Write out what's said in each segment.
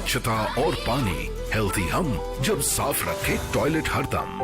स्वच्छता और पानी, हेल्थी हम जब साफ रखे टॉयलेट हरदम।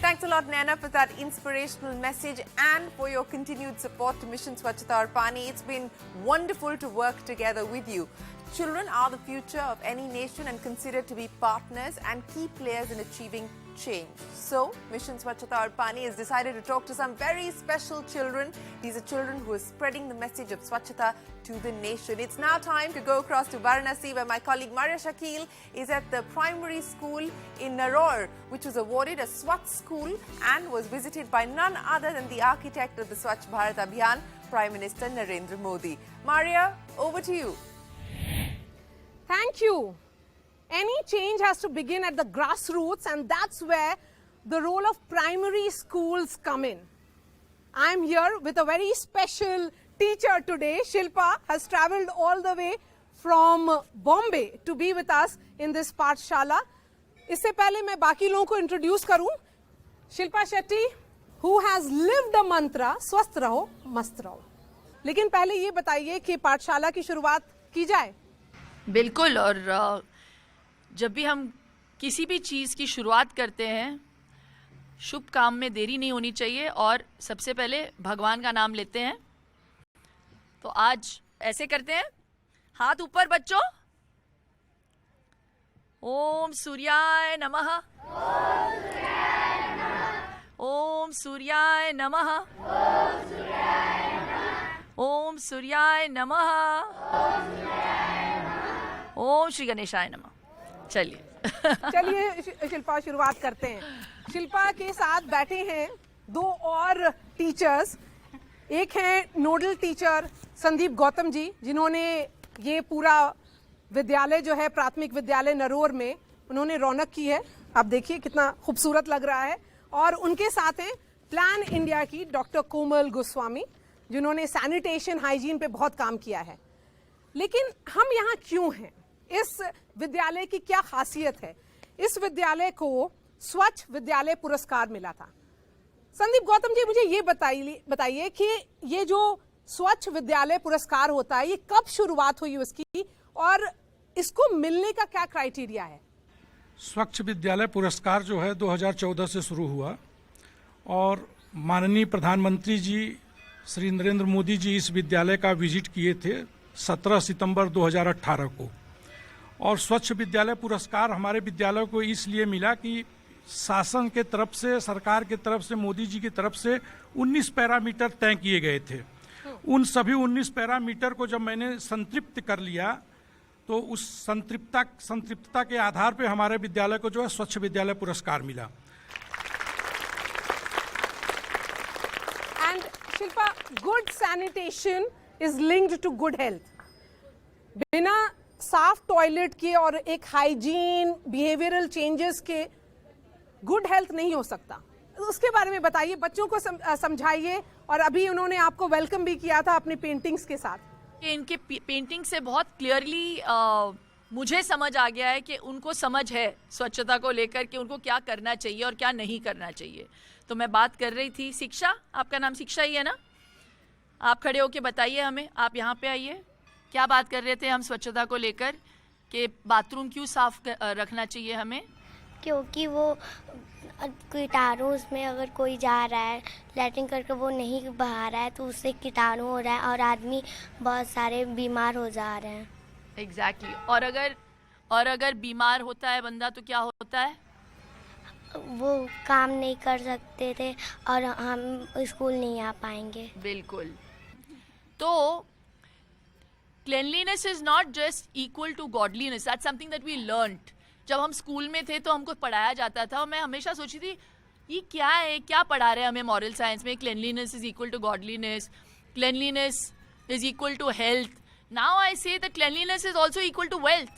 Thanks a lot, Naina, for that inspirational message and for your continued support to Mission Swachhata Aur Pani. It's been wonderful to work together with you. Children are the future of any nation and considered to be partners and key players in achieving change. So, Mission Swachhata Aur Pani has decided to talk to some very special children. These are children who are spreading the message of Swachhata to the nation. It's now time to go across to Varanasi, where my colleague Maria Shakil is at the primary school in Naror, which was awarded a Swachh school and was visited by none other than the architect of the Swachh Bharat Abhiyan, Prime Minister Narendra Modi. Maria, over to you. Thank you. Any change has to begin at the grassroots, and that's where the role of primary schools come in. I'm here with a very special teacher today. Shilpa has travelled all the way from Bombay to be with us in this Pathshala. इससे पहले मैं बाकी लोगों को introduce करूं, Shilpa Shetty, who has lived the mantra स्वस्थ रहो मस्त रहो। लेकिन पहले ये बताइए कि पाठशाला की शुरुआत की जाए। बिल्कुल, और जब भी हम किसी भी चीज़ की शुरुआत करते हैं, शुभ काम में देरी नहीं होनी चाहिए और सबसे पहले भगवान का नाम लेते हैं। तो आज ऐसे करते हैं, हाथ ऊपर बच्चों, ओम सूर्याय नमः, ओम सूर्याय नमः, ओम सूर्याय नमः, ओम श्री गणेशाय नमः। चलिए शिल्पा, शुरुआत करते हैं। शिल्पा के साथ बैठे हैं दो और टीचर्स। एक हैं नोडल टीचर संदीप गौतम जी, जिन्होंने ये पूरा विद्यालय जो है प्राथमिक विद्यालय नरोर में उन्होंने रौनक की है। आप देखिए कितना खूबसूरत लग रहा है। और उनके साथ हैं प्लान इंडिया की डॉक्टर कोमल गोस्वामी, जिन्होंने सैनिटेशन हाइजीन पे बहुत काम किया है। लेकिन हम यहाँ क्यों हैं? इस विद्यालय की क्या खासियत है? इस विद्यालय को स्वच्छ विद्यालय पुरस्कार मिला था। संदीप गौतम जी, मुझे ये बताइए कि ये जो स्वच्छ विद्यालय पुरस्कार होता है, ये कब शुरुआत हुई उसकी और इसको मिलने का क्या क्राइटेरिया है? स्वच्छ विद्यालय पुरस्कार जो है 2014 से शुरू हुआ और माननीय प्रधानमंत्री जी श्री नरेंद्र मोदी जी इस विद्यालय का विजिट किए थे 17 सितंबर 2018 को। और स्वच्छ विद्यालय पुरस्कार हमारे विद्यालय को इसलिए मिला कि शासन के तरफ से, सरकार के तरफ से, मोदी जी की तरफ से 19 पैरामीटर तय किए गए थे। उन सभी 19 पैरामीटर को जब मैंने संतृप्त कर लिया तो उस संतृप्तता के आधार पे हमारे विद्यालय को जो है स्वच्छ विद्यालय पुरस्कार मिला। And Shilpa, good sanitation is linked to good health. बिना साफ टॉयलेट के और एक हाइजीन बिहेवियरल चेंजेस के गुड हेल्थ नहीं हो सकता। उसके बारे में बताइए, बच्चों को समझाइए। और अभी उन्होंने आपको वेलकम भी किया था अपनी पेंटिंग्स के साथ। इनके पेंटिंग से बहुत क्लियरली मुझे समझ आ गया है कि उनको समझ है स्वच्छता को लेकर कि उनको क्या करना चाहिए और क्या नहीं करना चाहिए। तो मैं बात कर रही थी शिक्षा, आपका नाम शिक्षा ही है ना? आप खड़े होके बताइए हमें, आप यहाँ पे आइए। क्या बात कर रहे थे हम स्वच्छता को लेकर कि बाथरूम क्यों साफ रखना चाहिए हमें? क्योंकि वो कीटाणु उसमें अगर कोई जा रहा है लैट्रिन करके वो नहीं बहा रहा है तो उससे कीटाणु हो रहा है और आदमी बहुत सारे बीमार हो जा रहे हैं। एग्जैक्टली। और अगर बीमार होता है बंदा तो क्या होता है? वो काम नहीं कर सकते थे और हम स्कूल नहीं आ पाएंगे। बिल्कुल। तो cleanliness is not just equal to godliness. That's something that we learnt. जब हम स्कूल में थे तो हमको पढ़ाया जाता था और मैं हमेशा सोची थी ये क्या है, क्या पढ़ा रहे हैं हमें मॉरल साइंस में? cleanliness is equal to godliness, cleanliness is equal to health. Now I say that cleanliness is also equal to wealth.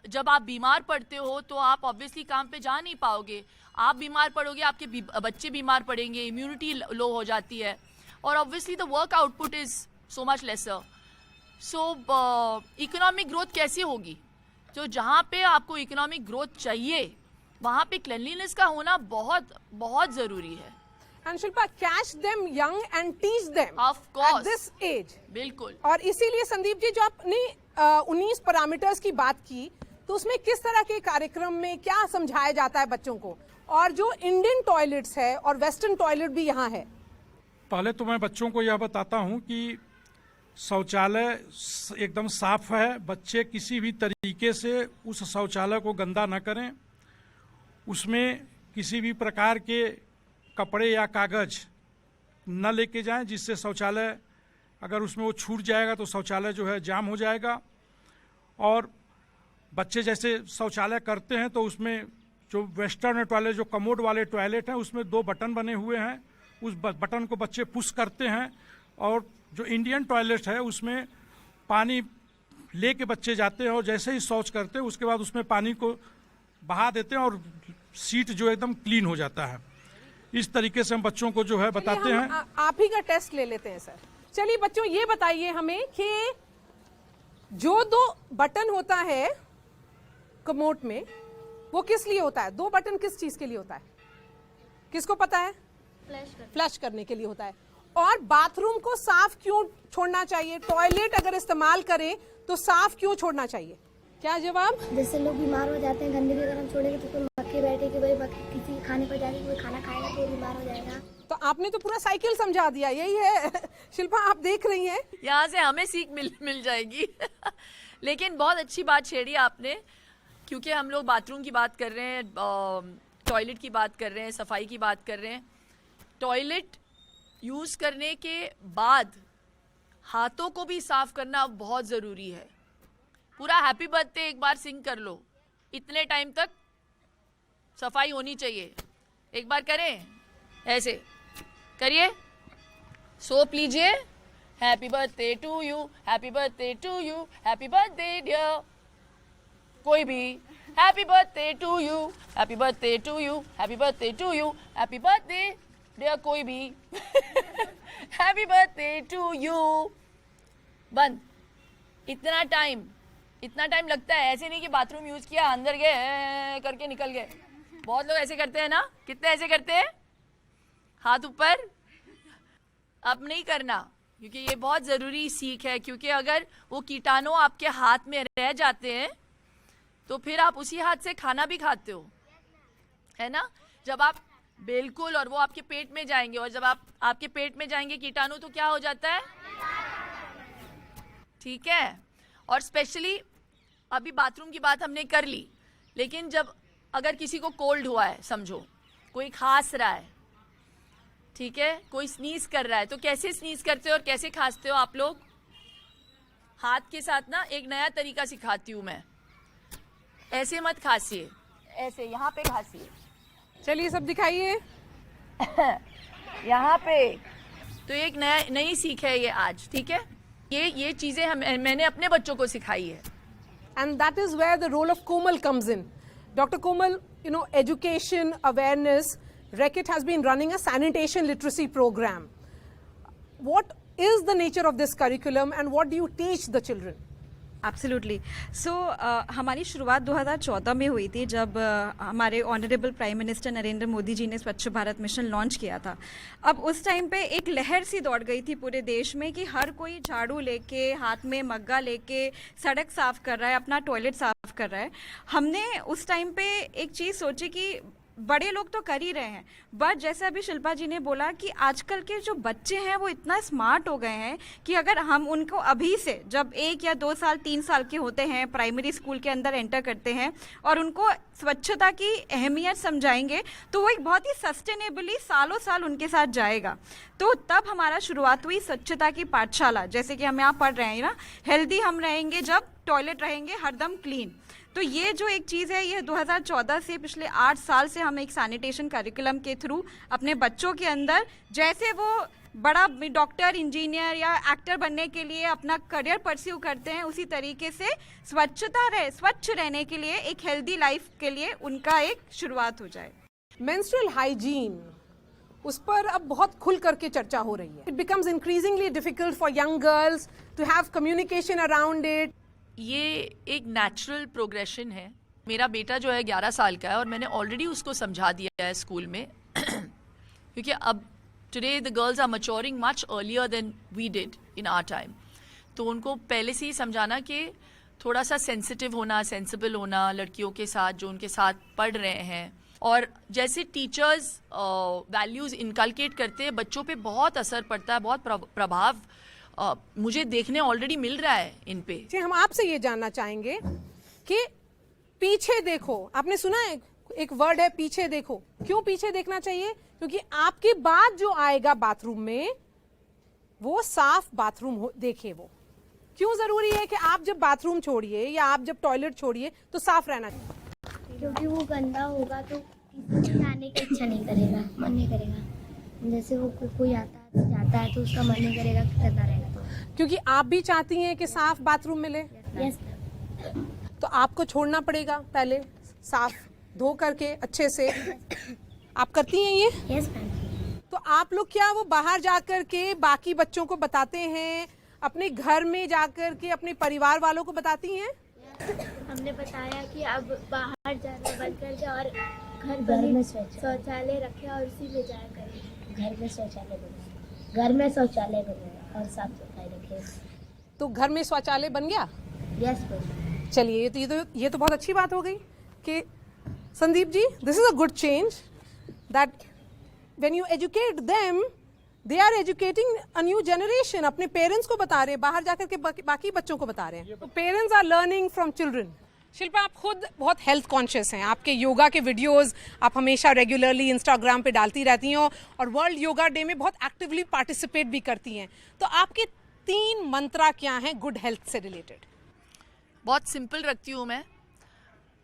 जब आप बीमार पड़ते हो तो आप ऑब्वियसली काम पे जा नहीं पाओगे। आप बीमार पड़ोगे, आपके बच्चे बीमार पड़ेंगे, इम्यूनिटी लो हो जाती है और obviously the work output is so much laser. So economic growth कैसे होगी? तो जहाँ पे आपको इकोनॉमिक ग्रोथ चाहिए वहाँ पे क्लीनलीनेस का होना बहुत बहुत ज़रूरी है। And Shilpa, catch them young and teach them Of course. at this age. बिल्कुल. और इसीलिए संदीप जी, जो आपने 19 पैरामीटर्स की बात की, तो उसमें किस तरह के कार्यक्रम में क्या समझाया जाता है बच्चों को, और जो इंडियन टॉयलेट्स है और वेस्टर्न टॉयलेट भी यहाँ है? पहले तो मैं बच्चों को यह बताता हूं कि शौचालय एकदम साफ है, बच्चे किसी भी तरीके से उस शौचालय को गंदा न करें, उसमें किसी भी प्रकार के कपड़े या कागज न लेके जाएं, जिससे शौचालय अगर उसमें वो छूट जाएगा तो शौचालय जो है जाम हो जाएगा। और बच्चे जैसे शौचालय करते हैं तो उसमें जो वेस्टर्न टॉयलेट, जो कमोड वाले टॉयलेट हैं, उसमें 2 बटन बने हुए हैं, उस बटन को बच्चे पुश करते हैं। और जो इंडियन टॉयलेट है उसमें पानी लेके बच्चे जाते हैं और जैसे ही शौच करते हैं उसके बाद उसमें पानी को बहा देते हैं और सीट जो एकदम क्लीन हो जाता है। इस तरीके से हम बच्चों को जो है बताते हैं। आप ही का टेस्ट ले लेते हैं सर। चलिए बच्चों, ये बताइए हमें कि जो 2 बटन होता है कमोड में, वो किस लिए होता है? 2 बटन किस चीज के लिए होता है? किसको पता है? फ्लश करने के लिए होता है। और बाथरूम को साफ क्यों छोड़ना चाहिए? टॉयलेट अगर इस्तेमाल करें तो साफ क्यों छोड़ना चाहिए? क्या जवाब? जैसे लोग बीमार हो जाते हैं, गंदगी अगर हम छोड़ेंगे तो कोई मक्खी बैठेगी, वही मक्खी किसी खाने पर जाएगी, कोई खाना खाएगा तो बीमार हो जाएगा। तो आपने तो पूरा साइकिल समझा दिया, यही है। शिल्पा, आप देख रही हैं, यहाँ से हमें सीख मिल जाएगी। लेकिन बहुत अच्छी बात छेड़ी आपने, क्योंकि हम लोग बाथरूम की बात कर रहे हैं, टॉयलेट की बात कर रहे हैं, सफाई की बात कर रहे हैं। टॉयलेट यूज़ करने के बाद हाथों को भी साफ करना बहुत ज़रूरी है। पूरा हैप्पी बर्थडे एक बार सिंग कर लो, इतने टाइम तक सफाई होनी चाहिए। एक बार करें, ऐसे करिए, सोप लीजिए, happy birthday to you, happy birthday to you, happy birthday dear, कोई भी, happy birthday to you, happy birthday to you, happy birthday to you, happy birthday dear, कोई भी, हैप्पी बर्थडे टू यू। बंद। इतना time लगता है। ऐसे नहीं कि बाथरूम यूज किया, अंदर गए करके निकल गए। बहुत लोग ऐसे करते हैं ना, कितने ऐसे करते हैं, हाथ ऊपर। अब नहीं करना, क्योंकि ये बहुत ज़रूरी सीख है। क्योंकि अगर वो कीटाणु आपके हाथ में रह जाते हैं तो फिर आप उसी हाथ से खाना भी खाते हो, है ना। जब आप बिल्कुल, और वो आपके पेट में जाएंगे, और जब आप आपके पेट में जाएंगे कीटाणु तो क्या हो जाता है, ठीक है। और स्पेशली अभी बाथरूम की बात हमने कर ली, लेकिन जब अगर किसी को कोल्ड हुआ है, समझो कोई खांस रहा है, ठीक है, कोई स्नीज कर रहा है, तो कैसे स्नीज करते हो और कैसे खांसते हो आप लोग? हाथ के साथ ना एक नया तरीका सिखाती हूँ मैं। ऐसे मत खांसिए, ऐसे यहाँ पे खांसिए। चलिए सब दिखाइए। यहाँ पे तो एक नई सीख है ये आज, ठीक है। ये चीजें मैंने अपने बच्चों को सिखाई है। And that is where the role of Komal comes in. Dr. Komal, you know, education, awareness, Reckitt has been running a sanitation literacy program. What is the nature of this curriculum and what do you teach the children? Absolutely. So हमारी शुरुआत 2014 में हुई थी, जब हमारे honourable prime minister Narendra Modi ji ने Swachh Bharat mission launch किया था। अब उस टाइम पे एक लहर सी दौड़ गई थी पूरे देश में कि हर कोई झाड़ू लेके, हाथ में मग्गा लेके सड़क साफ कर रहा है, अपना टॉयलेट साफ कर रहा है। हमने उस टाइम पे एक चीज़ सोची कि बड़े लोग तो कर ही रहे हैं, बट जैसे अभी शिल्पा जी ने बोला कि आजकल के जो बच्चे हैं वो इतना स्मार्ट हो गए हैं कि अगर हम उनको अभी से, जब 1 या 2 साल 3 साल के होते हैं, प्राइमरी स्कूल के अंदर एंटर करते हैं और उनको स्वच्छता की अहमियत समझाएंगे तो वो एक बहुत ही सस्टेनेबली सालों साल उनके साथ जाएगा। तो तब हमारा शुरुआत हुई स्वच्छता की पाठशाला, जैसे कि हम यहाँ पढ़ रहे हैं ना, हेल्दी हम रहेंगे जब टॉयलेट रहेंगे हरदम क्लीन। तो ये जो एक चीज़ है, ये 2014 से पिछले 8 साल से हम एक सैनिटेशन करिकुलम के थ्रू अपने बच्चों के अंदर, जैसे वो बड़ा डॉक्टर, इंजीनियर या एक्टर बनने के लिए अपना करियर परस्यू करते हैं, उसी तरीके से स्वच्छ रहने के लिए, एक हेल्दी लाइफ के लिए उनका एक शुरुआत हो जाए। Menstrual hygiene, उस पर अब बहुत खुल करके चर्चा हो रही है। It becomes increasingly difficult for young girls to have communication around it. ये एक नेचुरल प्रोग्रेशन है। मेरा बेटा जो है 11 साल का है और मैंने ऑलरेडी उसको समझा दिया है स्कूल में क्योंकि अब Today the girls are maturing much earlier than we did in our time. तो उनको पहले से ही समझाना कि थोड़ा सा सेंसिटिव होना, सेंसिबल होना लड़कियों के साथ जो उनके साथ पढ़ रहे हैं. और जैसे टीचर्स वैल्यूज़ इनकलकेट करते हैं, बच्चों पे बहुत असर पड़ता है, बहुत प्रभाव मुझे देखने ऑलरेडी मिल रहा है इन पे. हम आपसे ये जानना चाहेंगे कि पीछे देखो, आपने सुना है एक वर्ड है पीछे देखो. क्यों पीछे देखना चाहिए? क्योंकि आपके बाद जो आएगा बाथरूम में वो साफ बाथरूम देखे. वो क्यों जरूरी है कि आप जब बाथरूम छोड़िए या आप जब टॉयलेट छोड़िए तो साफ रहना चाहिए? क्योंकि वो गंदा होगा तो किसी को आने की इच्छा नहीं करेगा, मन नहीं करेगा. जैसे वो कोई आता है जाता है तो उसका मन नहीं करेगा कि गंदा रहेगा. क्योंकि आप भी चाहती हैं कि साफ बाथरूम मिले. यस. तो आपको छोड़ना पड़ेगा पहले साफ धो करके अच्छे से. आप करती हैं ये? Yes ma'am. तो आप लोग क्या वो बाहर जाकर के बाकी बच्चों को बताते हैं, अपने घर में जाकर के अपने परिवार वालों को बताती हैं? हमने बताया कि अब बाहर जाना बंद कर दे और घर में शौचालय रखे और उसी में जाया करें. घर में शौचालय बने और साफ सफाई रखे. तो घर में शौचालय बन गया? Yes ma'am. चलिए, ये तो बहुत अच्छी बात हो गई कि Sandeep ji, this is a good change that when you educate them they are educating a new generation. अपने पेरेंट्स को बता रहे हैं, बाहर जाकर के बाकी बच्चों को बता रहे हैं. तो parents are learning from children. Shilpa, आप खुद बहुत हेल्थ कॉन्शियस हैं. आपके योगा के वीडियोस आप हमेशा रेगुलरली इंस्टाग्राम पे डालती रहती हैं और वर्ल्ड योगा डे में बहुत एक्टिवली पार्टिसिपेट भी करती हैं. तो आपके 3 मंत्रा क्या हैं गुड हेल्थ से रिलेटेड? बहुत सिंपल रखती हूँ मैं.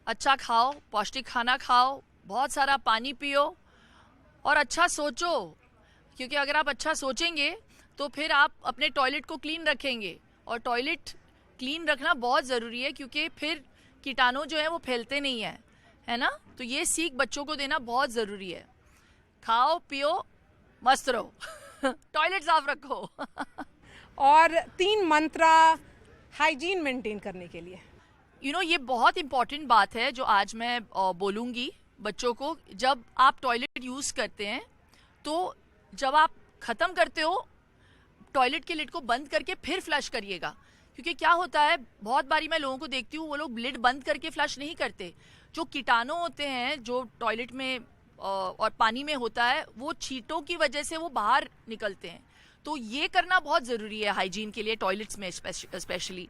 अच्छा खाओ, पौष्टिक खाना खाओ, बहुत सारा पानी पियो और अच्छा सोचो. क्योंकि अगर आप अच्छा सोचेंगे तो फिर आप अपने टॉयलेट को क्लीन रखेंगे. और टॉयलेट क्लीन रखना बहुत ज़रूरी है क्योंकि फिर कीटाणु जो है वो फैलते नहीं है, है ना. तो ये सीख बच्चों को देना बहुत ज़रूरी है. खाओ पियो मस्त रहो टॉयलेट साफ रखो और 3 मंत्रा हाइजीन मेंटेन करने के लिए. ये बहुत इंपॉर्टेंट बात है जो आज मैं बोलूँगी बच्चों को. जब आप टॉयलेट यूज़ करते हैं तो जब आप ख़त्म करते हो टॉयलेट के लिड को बंद करके फिर फ्लश करिएगा. क्योंकि क्या होता है, बहुत बारी मैं लोगों को देखती हूँ वो लोग लिड बंद करके फ्लश नहीं करते. जो कीटाणु होते हैं जो टॉयलेट में और पानी में होता है वो छींटों की वजह से वो बाहर निकलते हैं. तो ये करना बहुत ज़रूरी है हाइजीन के लिए, टॉयलेट्स में स्पेशली.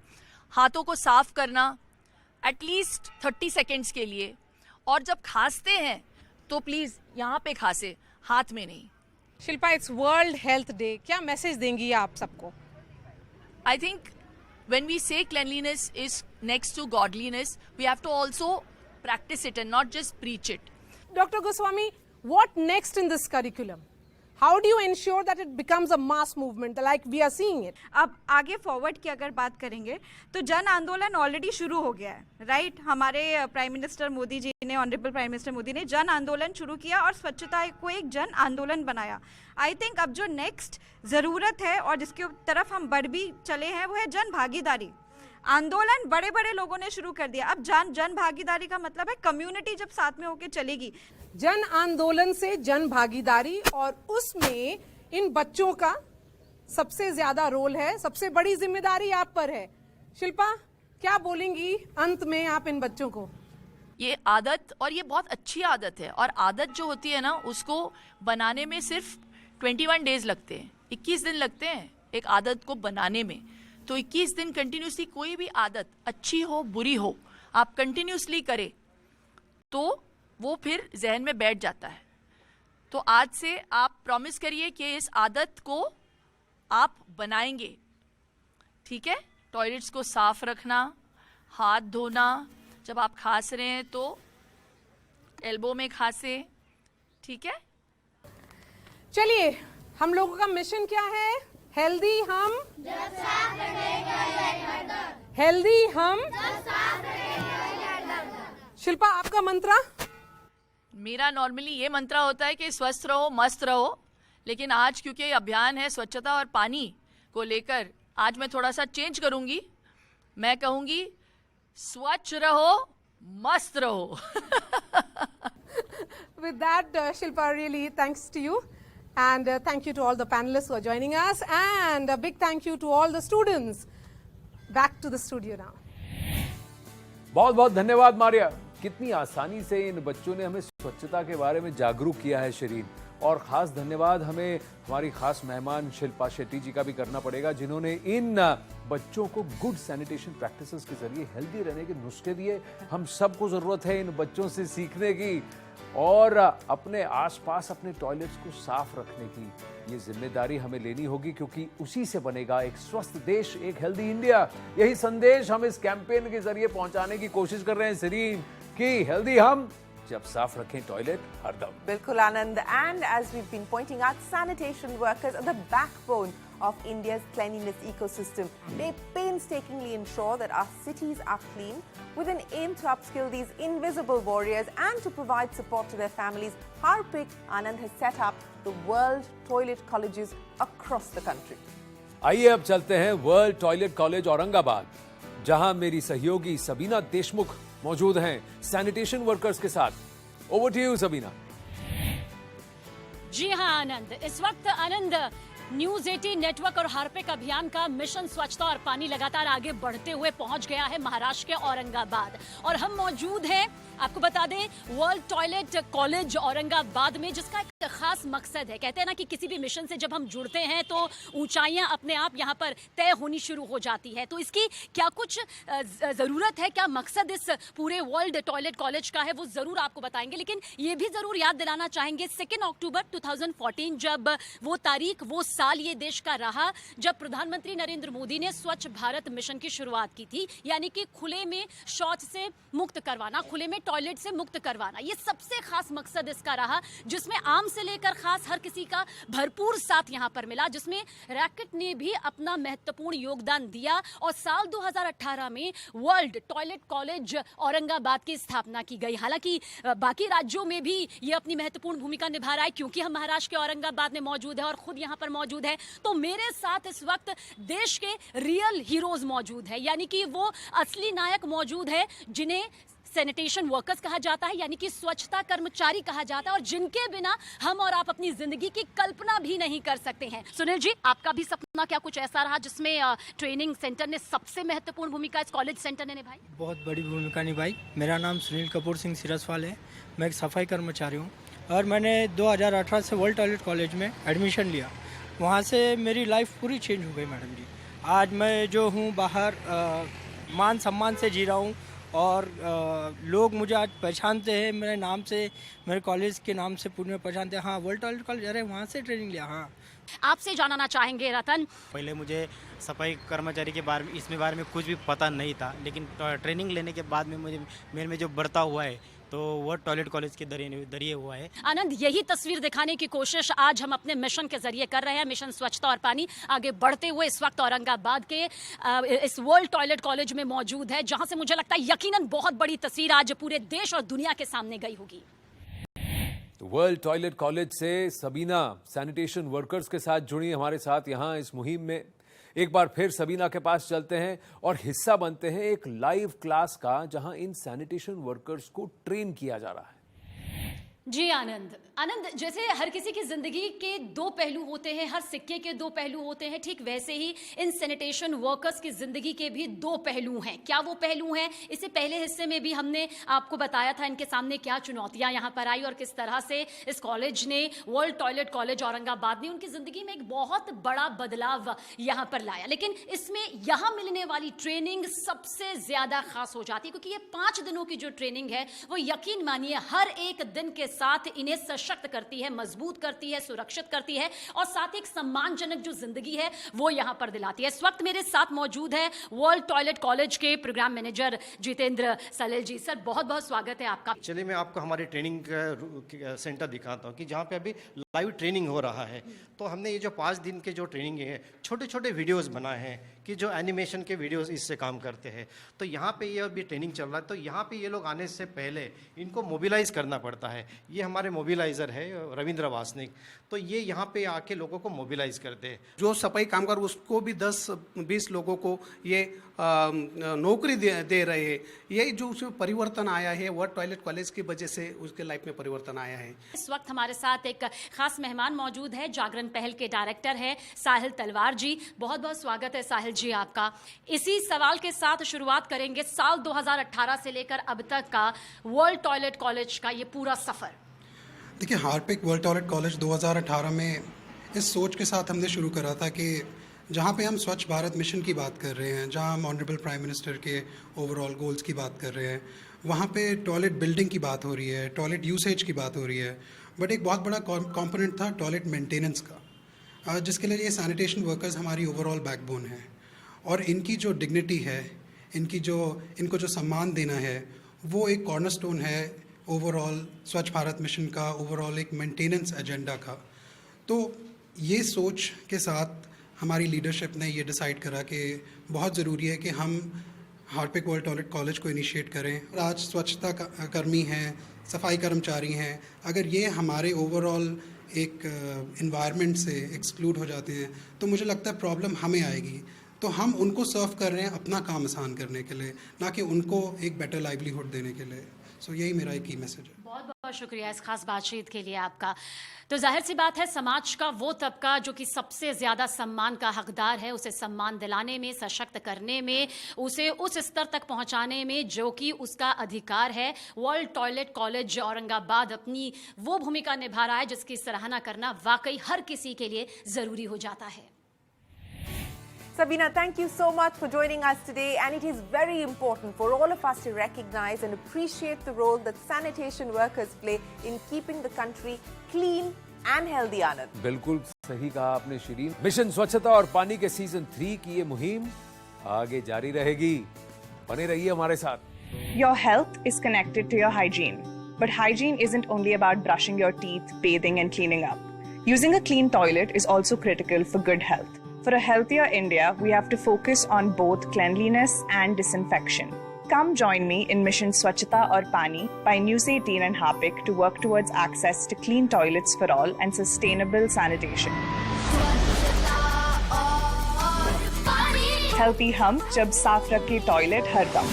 हाथों को साफ करना एटलीस्ट 30 सेकेंड्स के लिए. और जब खांसते हैं तो प्लीज़ यहाँ पे खांसे, हाथ में नहीं. Shilpa, it's world health day, क्या मैसेज देंगी आप सबको? I think when we say cleanliness is next to godliness, we have to also practice it and not just preach it. Dr. Goswami, what next in this curriculum? How do you ensure that it becomes a mass movement like we are seeing it? अब आगे forward की अगर बात करेंगे तो जन आंदोलन already शुरू हो गया है, राइट. हमारे प्राइम मिनिस्टर मोदी जी ने, ऑनरेबल प्राइम मिनिस्टर मोदी ने जन आंदोलन शुरू किया और स्वच्छता को एक जन आंदोलन बनाया. आई थिंक अब जो नेक्स्ट ज़रूरत है और जिसके तरफ हम बढ़ भी चले हैं वो है जन भागीदारी. आंदोलन बड़े बड़े लोगों ने शुरू कर दिया. अब जन भागीदारी का मतलब है कम्युनिटी जब साथ में होकर चलेगी. जन आंदोलन से जन भागीदारी, और उसमें इन बच्चों का सबसे ज्यादा रोल है, सबसे बड़ी जिम्मेदारी आप पर है. शिल्पा, क्या बोलेंगी अंत में आप इन बच्चों को? ये आदत, और ये बहुत अच्छी आदत है, और आदत जो होती है ना उसको बनाने में सिर्फ 21 डेज लगते हैं, 21 दिन लगते हैं एक आदत को बनाने में. तो 21 दिन कंटिन्यूसली कोई भी आदत अच्छी हो बुरी हो आप कंटिन्यूसली करें तो वो फिर जहन में बैठ जाता है. तो आज से आप प्रॉमिस करिए कि इस आदत को आप बनाएंगे, ठीक है. टॉयलेट्स को साफ रखना, हाथ धोना, जब आप खांस रहे हैं तो एल्बो में खांसे, ठीक है. चलिए, हम लोगों का मिशन क्या है? हेल्दी हम, हेल्दी हम. शिल्पा, आपका मंत्रा? मेरा नॉर्मली ये मंत्रा होता है कि स्वस्थ रहो मस्त रहो, लेकिन आज क्योंकि अभियान है स्वच्छता और पानी को लेकर, आज मैं थोड़ा सा चेंज करूंगी. मैं कहूंगी स्वच्छ रहो मस्त रहो. With that, Shilpa, really thanks to you. And thank you to all the panelists who are joining us. And a big thank you to all the students. Back to the studio now. बहुत बहुत धन्यवाद मारिया। कितनी आसानी से इन बच्चों ने हमें स्वच्छता के बारे में जागरूक किया है शरीन। और खास धन्यवाद हमें हमारी खास मेहमान शिल्पा शेट्टी जी का भी करना पड़ेगा, जिन्होंने इन बच्चों को गुड सैनिटेशन प्रैक्टिसेस के जरिए हेल्दी रहने के नुस्खे दिए। हम सबको जरूरत है इन बच्चों से सीखने की और अपने आसपास अपने टॉयलेट्स को साफ रखने की। ये जिम्मेदारी हमें लेनी होगी, क्योंकि उसी से बनेगा एक स्वस्थ देश, एक हेल्दी इंडिया। यही संदेश हम इस कैंपेन के जरिए पहुंचाने की कोशिश कर रहे हैं सरीन, कि हेल्दी हम जब साफ रखें टॉयलेट हरदम। Bilkul Anand, and as we've been pointing out, sanitation workers are the backbone of India's cleanliness ecosystem. They painstakingly ensure that our cities are clean, with an aim to upskill these invisible warriors and to provide support to their families. Harpik Anand has set up the World Toilet Colleges across the country. आइए अब चलते हैं world toilet college Aurangabad, जहां मेरी सहयोगी सबीना देशमुख मौजूद हैं sanitation workers के साथ। Over to you Sabina. जी हाँ आनंद, इस वक्त आनंद न्यूज 18 नेटवर्क और हार्पिक अभियान का मिशन स्वच्छता और पानी लगातार आगे बढ़ते हुए पहुंच गया है महाराष्ट्र के औरंगाबाद, और हम मौजूद हैं, आपको बता दें, वर्ल्ड टॉयलेट कॉलेज औरंगाबाद में, जिसका एक खास मकसद है। कहते हैं ना कि किसी भी मिशन से जब हम जुड़ते हैं तो ऊंचाइयां अपने आप यहां पर तय होनी शुरू हो जाती है। तो इसकी क्या कुछ जरूरत है, क्या मकसद इस पूरे वर्ल्ड टॉयलेट कॉलेज का है, वो जरूर आपको बताएंगे। लेकिन ये भी जरूर याद दिलाना चाहेंगे 2 अक्टूबर 2014 जब वो तारीख, वो साल ये देश का रहा जब प्रधानमंत्री नरेंद्र मोदी ने स्वच्छ भारत मिशन की शुरुआत की थी, यानी कि खुले में शौच से मुक्त करवाना, खुले में टॉयलेट से मुक्त करवाना। ये सबसे खास मकसद इसका रहा, जिसमें आम से लेकर खास हर किसी का भरपूर साथ यहां पर मिला, जिसमें रैकेट ने भी अपना महत्वपूर्ण योगदान दिया और साल 2018 में वर्ल्ड टॉयलेट कॉलेज औरंगाबाद की स्थापना की गई। हालांकि बाकी राज्यों में भी ये अपनी महत्वपूर्ण भूमिका निभा रहा है, क्योंकि हम महाराष्ट्र के औरंगाबाद में मौजूद है और खुद यहां पर मौजूद है। तो मेरे साथ इस वक्त देश के रियल हीरोज मौजूद है, यानी कि वो असली नायक मौजूद है, जिन्हें सैनिटेशन वर्कर्स कहा जाता है, यानी कि स्वच्छता कर्मचारी कहा जाता है, और जिनके बिना हम और आप अपनी जिंदगी की कल्पना भी नहीं कर सकते हैं। सुनील जी, आपका भी सपना क्या कुछ ऐसा रहा जिसमें ट्रेनिंग सेंटर ने सबसे महत्वपूर्ण भूमिका इस कॉलेज सेंटर ने निभाई? बहुत बड़ी भूमिका निभाई। मेरा नाम सुनील कपूर सिंह सिरसवाल है, मैं एक सफाई कर्मचारी हूँ और मैंने 2018 से वर्ल्ड टॉयलेट कॉलेज में एडमिशन लिया। वहाँ से मेरी लाइफ पूरी चेंज हो गई मैडम जी। आज मैं जो हूँ बाहर मान सम्मान से जी रहा हूँ और लोग मुझे आज पहचानते हैं मेरे नाम से, मेरे कॉलेज के नाम से पूरे पहचानते हैं। हाँ, वर्ल्ड टॉयलेट कॉलेज, अरे वहाँ से ट्रेनिंग लिया। हाँ, आपसे जानना चाहेंगे रतन। पहले मुझे सफाई कर्मचारी के बारे में, इसमें बारे में कुछ भी पता नहीं था, लेकिन ट्रेनिंग लेने के बाद में मुझे मेरे में जो बढ़ता हुआ है तो वर्ल्ड टॉयलेट कॉलेज के दरिए हुआ है। आनंद, यही तस्वीर दिखाने की कोशिश आज हम अपने मिशन के जरिए कर रहे हैं, मिशन स्वच्छता और पानी। आगे बढ़ते हुए इस वक्त औरंगाबाद के इस वर्ल्ड टॉयलेट कॉलेज में मौजूद है, जहां से मुझे लगता है यकीनन बहुत बड़ी तस्वीर आज पूरे देश और दुनिया के सामने गई होगी। वर्ल्ड टॉयलेट कॉलेज से सबीना सैनिटेशन वर्कर्स के साथ जुड़ी हमारे साथ यहाँ इस मुहिम में। एक बार फिर सबीना के पास चलते हैं और हिस्सा बनते हैं एक लाइव क्लास का, जहां इन सैनिटेशन वर्कर्स को ट्रेन किया जा रहा है। जी आनंद, जैसे हर किसी की जिंदगी के दो पहलू होते हैं, हर सिक्के के दो पहलू होते हैं, ठीक वैसे ही इन सैनिटेशन वर्कर्स की जिंदगी के भी दो पहलू हैं। क्या वो पहलू हैं? इससे पहले हिस्से में भी हमने आपको बताया था इनके सामने क्या चुनौतियां यहां पर आई और किस तरह से इस कॉलेज ने, वर्ल्ड टॉयलेट कॉलेज औरंगाबाद ने, उनकी जिंदगी में एक बहुत बड़ा बदलाव यहां पर लाया। लेकिन इसमें यहां मिलने वाली ट्रेनिंग सबसे ज्यादा खास हो जाती है, क्योंकि ये 5 दिनों की जो ट्रेनिंग है वो यकीन मानिए हर एक दिन के साथ इन्हें सशक्त करती है, मजबूत करती है, सुरक्षित करती है और साथ ही एक सम्मानजनक जो जिंदगी है वो यहां पर दिलाती है। इस वक्त मेरे साथ मौजूद है वर्ल्ड टॉयलेट कॉलेज के प्रोग्राम मैनेजर जितेंद्र सलेल जी। सर, बहुत बहुत स्वागत है आपका। चलिए मैं आपको हमारे ट्रेनिंग सेंटर दिखाता हूँ कि जहाँ पे अभी लाइव ट्रेनिंग हो रहा है। तो हमने ये जो 5 दिन के जो ट्रेनिंग है, छोटे छोटे वीडियोस बनाए हैं कि जो एनिमेशन के वीडियोस इससे काम करते हैं। तो यहाँ पे ये अभी ट्रेनिंग चल रहा है, तो यहाँ पे ये लोग आने से पहले इनको मोबिलाइज करना पड़ता है ये हमारे मोबिलाइज़र है रविंद्र वासनिक, तो ये यहाँ पे आके लोगों को मोबिलाइज करते हैं। जो सफाई कामगार उसको भी 10-20 लोगों को ये नौकरी दे रहे हैं। ये जो उसमें परिवर्तन आया है वर्ल्ड टॉयलेट कॉलेज की वजह से उसके लाइफ में परिवर्तन आया है। इस वक्त हमारे साथ एक खास मेहमान मौजूद है, जागरण पहल के डायरेक्टर है साहिल तलवार जी। बहुत बहुत स्वागत है साहिल जी आपका। इसी सवाल के साथ शुरुआत करेंगे साल 2018 से लेकर अब तक का वर्ल्ड टॉयलेट कॉलेज का ये पूरा सफर। देखिए, हार्पिक वर्ल्ड टॉयलेट कॉलेज 2018 में इस सोच के साथ हमने शुरू करा था कि जहाँ पे हम स्वच्छ भारत मिशन की बात कर रहे हैं, जहाँ हम ऑनरेबल प्राइम मिनिस्टर के ओवरऑल गोल्स की बात कर रहे हैं, वहाँ पे टॉयलेट बिल्डिंग की बात हो रही है, टॉयलेट यूसेज की बात हो रही है, बट एक बहुत बड़ा कंपोनेंट था टॉयलेट मेंटेनेंस का, जिसके लिए ये सैनिटेशन वर्कर्स हमारी ओवरऑल बैकबोन है। और इनकी जो डिग्निटी है, इनको जो सम्मान देना है, वो एक कॉर्नरस्टोन है ओवरऑल स्वच्छ भारत मिशन का, ओवरऑल एक मेंटेनेंस एजेंडा का। तो ये सोच के साथ हमारी लीडरशिप ने ये डिसाइड करा कि बहुत ज़रूरी है कि हम हार्पिक वर्ल्ड टॉयलेट कॉलेज को इनिशिएट करें। आज स्वच्छता कर्मी हैं, सफाई कर्मचारी हैं, अगर ये हमारे ओवरऑल एक इन्वायरमेंट से एक्सक्लूड हो जाते हैं तो मुझे लगता है प्रॉब्लम हमें आएगी। तो हम उनको सर्व कर रहे हैं अपना काम आसान करने के लिए, ना कि उनको एक बेटर लाइवलीहुड देने के लिए। सो यही मेरा एक की मैसेज है। बहुत बहुत शुक्रिया इस खास बातचीत के लिए आपका। तो जाहिर सी बात है, समाज का वो तबका जो कि सबसे ज्यादा सम्मान का हकदार है, उसे सम्मान दिलाने में, सशक्त करने में, उसे उस स्तर तक पहुंचाने में जो कि उसका अधिकार है, वर्ल्ड टॉयलेट कॉलेज औरंगाबाद अपनी वो भूमिका निभा रहा है जिसकी सराहना करना वाकई हर किसी के लिए जरूरी हो जाता है। Sabina, thank you so much for joining us today, and it is very important for all of us to recognize and appreciate the role that sanitation workers play in keeping the country clean and healthy, Anand. बिल्कुल सही कहा आपने Shirin. Mission स्वच्छता और पानी के season 3 की ये मुहिम आगे जारी रहेगी। बने रहिए हमारे साथ। Your health is connected to your hygiene, but hygiene isn't only about brushing your teeth, bathing and cleaning up. Using a clean toilet is also critical for good health. For a healthier India, we have to focus on both cleanliness and disinfection. Come join me in Mission Swachhata Aur Pani by News 18 and Harpic to work towards access to clean toilets for all and sustainable sanitation. Healthy hum, jab saaf rakhe toilet har dam.